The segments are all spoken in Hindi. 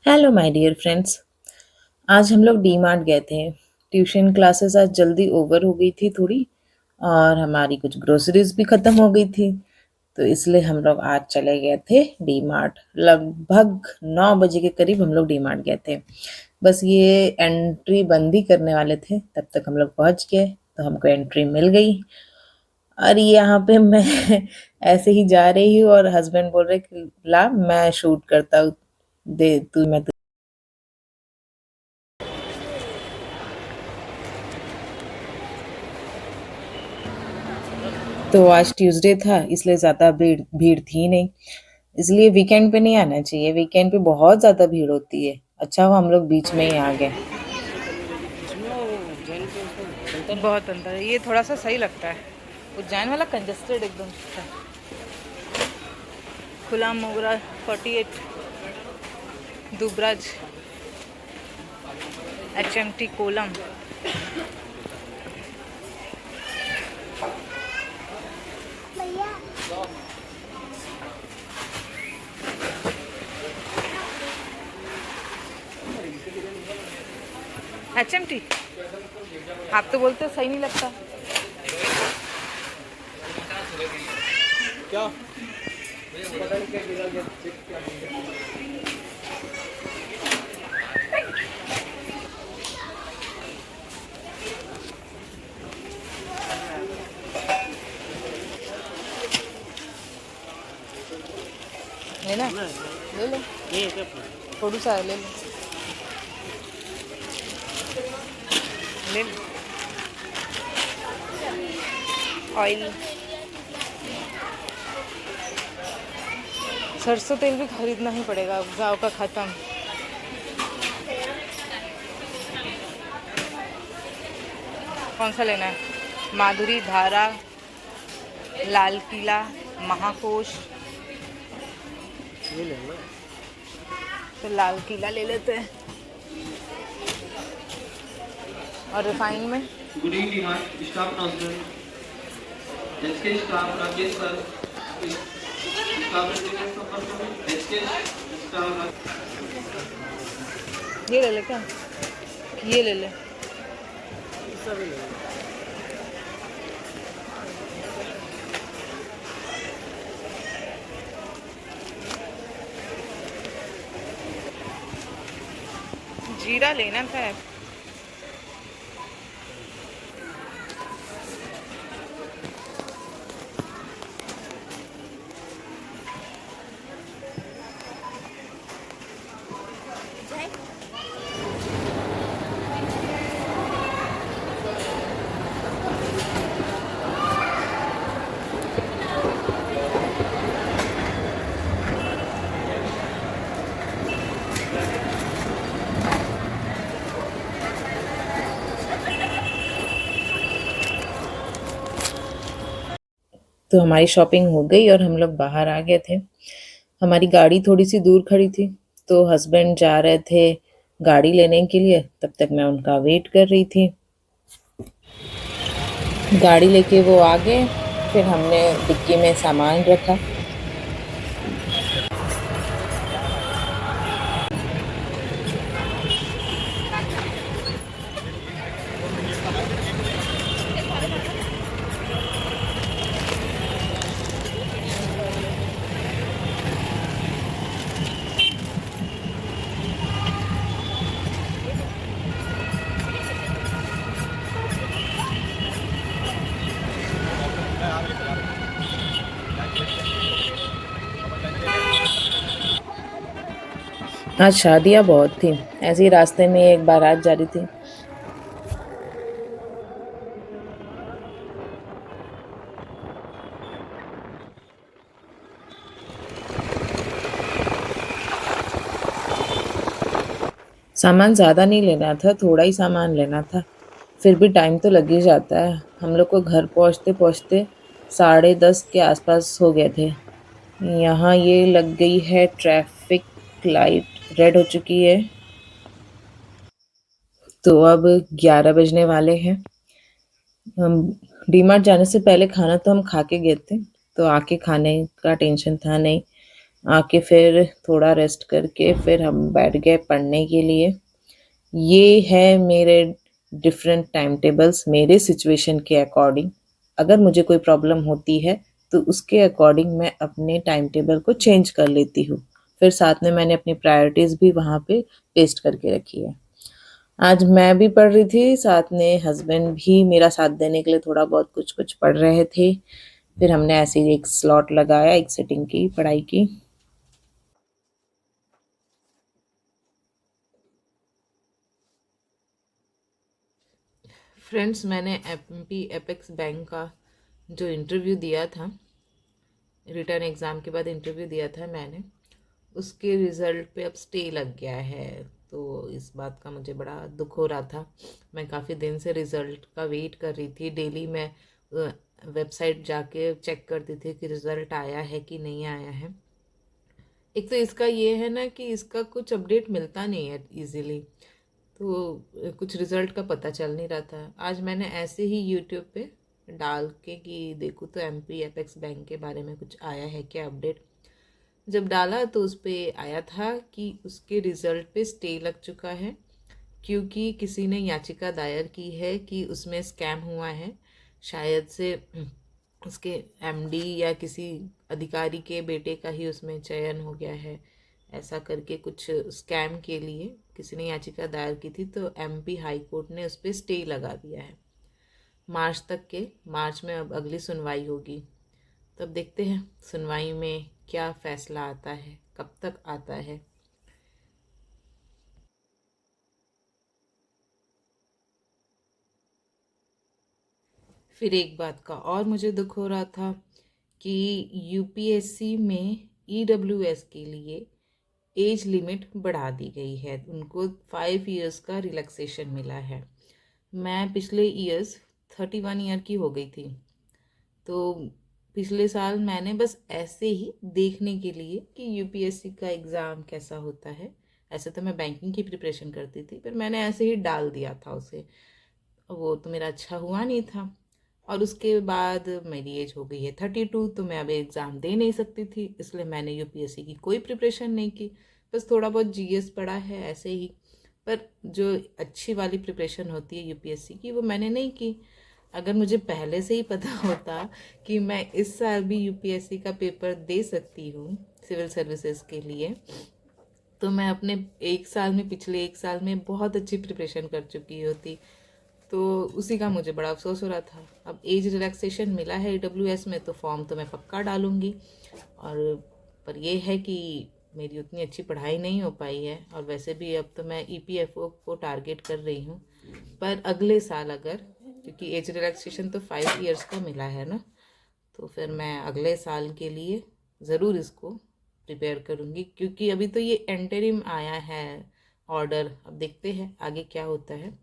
Hello my dear friends. आज हम लोग डी मार्ट गए थे। ट्यूशन क्लासेस आज जल्दी ओवर हो गई थी थोड़ी, और हमारी कुछ ग्रोसरीज भी ख़त्म हो गई थी। तो इसलिए हम लोग आज चले गए थे डी मार्ट। लगभग 9 बजे के करीब हम लोग डी मार्ट गए थे। बस ये एंट्री बंद ही करने वाले थे, तब तक हम लोग पहुंच गए तो हमको एंट्री मिल गई। और यहाँ पे मैं ऐसे ही जा रही हूँ और हस्बैंड बोल रहे कि ला मैं शूट करता हूँ, दे तू मैं। तो आज ट्यूसडे था इसलिए ज़्यादा भीड़ भीड़ थी नहीं। इसलिए वीकेंड पे नहीं आना चाहिए, वीकेंड पे बहुत ज़्यादा भीड़ होती है। अच्छा हुआ हम लोग बीच में ही आ गए। बहुत अंदर है, ये थोड़ा सा सही लगता है। उज्जैन वाला कंजेस्टेड एकदम था। खुला मोगरा 48, दुबराज, HMT कोलम। HMT आप तो बोलते हो सही नहीं लगता। क्या लेना? ले लो, थोड़ा सा ले लो, ले लो। ऑयल, सरसों तेल भी खरीदना ही पड़ेगा, गाँव का खत्म। कौन सा लेना है? माधुरी, धारा, लाल किला, महाकोश। ये लेना तो लाल किला ले लेते हैं। और रिफाइन में Good evening, staff announcement. HK staff Rakesh sir. Staff attendance of HK staff. ये ले ले क्या? ये ले ले। जीरा लेना था। तो हमारी शॉपिंग हो गई और हम लोग बाहर आ गए थे। हमारी गाड़ी थोड़ी सी दूर खड़ी थी, तो हस्बैंड जा रहे थे गाड़ी लेने के लिए, तब तक मैं उनका वेट कर रही थी। गाड़ी लेके वो आ गए, फिर हमने डिक्की में सामान रखा। आज शादियाँ बहुत थी, ऐसे ही रास्ते में एक बारात जा रही थी। सामान ज़्यादा नहीं लेना था, थोड़ा ही सामान लेना था। फिर भी टाइम तो लग ही जाता है। हम लोग को घर पहुँचते पहुँचते 10:30 के आसपास हो गए थे। यहाँ ये लग गई है ट्रैफिक लाइट, रेड हो चुकी है। तो अब 11 बजने वाले हैं। हम डीमार्ट जाने से पहले खाना तो हम खा के गए थे, तो आके खाने का टेंशन था नहीं। आके फिर थोड़ा रेस्ट करके फिर हम बैठ गए पढ़ने के लिए। ये है मेरे डिफरेंट टाइम टेबल्स मेरे सिचुएशन के अकॉर्डिंग। अगर मुझे कोई प्रॉब्लम होती है तो उसके अकॉर्डिंग मैं अपने टाइम टेबल को चेंज कर लेती हूँ। फिर साथ में मैंने अपनी प्रायोरिटीज़ भी वहाँ पे पेस्ट करके रखी है। आज मैं भी पढ़ रही थी, साथ में हस्बैंड भी मेरा साथ देने के लिए थोड़ा बहुत कुछ-कुछ पढ़ रहे थे। फिर हमने ऐसे ही एक स्लॉट लगाया, एक सिटिंग की पढ़ाई की। फ्रेंड्स, मैंने एमपी एपेक्स बैंक का जो इंटरव्यू दिया था, रिटर्न एग्ज़ाम के बाद इंटरव्यू दिया था मैंने, उसके रिज़ल्ट पे अब स्टे लग गया है। तो इस बात का मुझे बड़ा दुख हो रहा था। मैं काफ़ी दिन से रिज़ल्ट का वेट कर रही थी। डेली मैं वेबसाइट जाके चेक करती थी कि रिज़ल्ट आया है कि नहीं आया है। एक तो इसका ये है ना कि इसका कुछ अपडेट मिलता नहीं है इजीली, तो कुछ रिज़ल्ट का पता चल नहीं रहा था। आज मैंने ऐसे ही यूट्यूब पे डाल के कि देखूँ तो एमपी एपेक्स बैंक के बारे में कुछ आया है क्या अपडेट। जब डाला तो उस पे आया था कि उसके रिज़ल्ट पे स्टे लग चुका है, क्योंकि किसी ने याचिका दायर की है कि उसमें स्कैम हुआ है। शायद से उसके एमडी या किसी अधिकारी के बेटे का ही उसमें चयन हो गया है। ऐसा करके कुछ स्कैम के लिए किसी ने याचिका दायर की थी, तो एमपी हाई कोर्ट ने उस पर स्टे लगा दिया है मार्च तक के। मार्च में अब अगली सुनवाई होगी, तब देखते हैं सुनवाई में क्या फैसला आता है, कब तक आता है। फिर एक बात का और मुझे दुख हो रहा था कि यूपीएससी में ईडब्ल्यूएस के लिए एज लिमिट बढ़ा दी गई है। उनको 5 इयर्स का रिलैक्सेशन मिला है। मैं पिछले ईयर्स 31 ईयर की हो गई थी, तो पिछले साल मैंने बस ऐसे ही देखने के लिए कि यूपीएससी का एग्ज़ाम कैसा होता है, ऐसे तो मैं बैंकिंग की प्रिपरेशन करती थी, पर मैंने ऐसे ही डाल दिया था उसे। वो तो मेरा अच्छा हुआ नहीं था। और उसके बाद मेरी एज हो गई है 32, तो मैं अब एग्ज़ाम दे नहीं सकती थी, इसलिए मैंने यूपीएससी की कोई प्रिपरेशन नहीं की। बस थोड़ा बहुत जीएस पढ़ा है ऐसे ही, पर जो अच्छी वाली प्रिपरेशन होती है यूपीएससी की वो मैंने नहीं की। अगर मुझे पहले से ही पता होता कि मैं इस साल भी यूपीएससी का पेपर दे सकती हूँ सिविल सर्विसेज के लिए, तो मैं अपने पिछले एक साल में बहुत अच्छी प्रिपरेशन कर चुकी होती। तो उसी का मुझे बड़ा अफसोस हो रहा था। अब एज रिलैक्सेशन मिला है ईडब्ल्यूएस में, तो फॉर्म तो मैं पक्का डालूँगी। और पर ये है कि मेरी उतनी अच्छी पढ़ाई नहीं हो पाई है, और वैसे भी अब तो मैं ईपीएफओ को टारगेट कर रही हूँ। पर अगले साल अगर, क्योंकि एज रिलैक्सेशन तो 5 इयर्स का मिला है ना, तो फिर मैं अगले साल के लिए ज़रूर इसको प्रिपेयर करूँगी, क्योंकि अभी तो ये एंटरिम आया है ऑर्डर। अब देखते हैं आगे क्या होता है।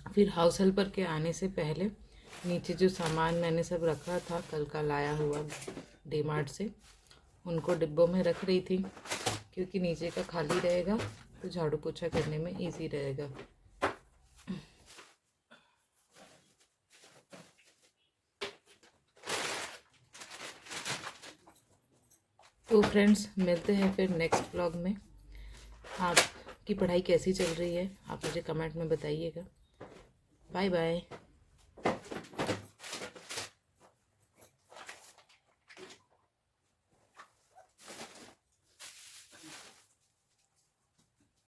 फिर हाउस हेल्पर के आने से पहले नीचे जो सामान मैंने सब रखा था कल का लाया हुआ डीमार्ट से, उनको डिब्बों में रख रही थी, क्योंकि नीचे का खाली रहेगा तो झाड़ू पोछा करने में इजी रहेगा। तो फ्रेंड्स, मिलते हैं फिर नेक्स्ट व्लॉग में। आपकी पढ़ाई कैसी चल रही है आप मुझे कमेंट में बताइएगा। Bye bye.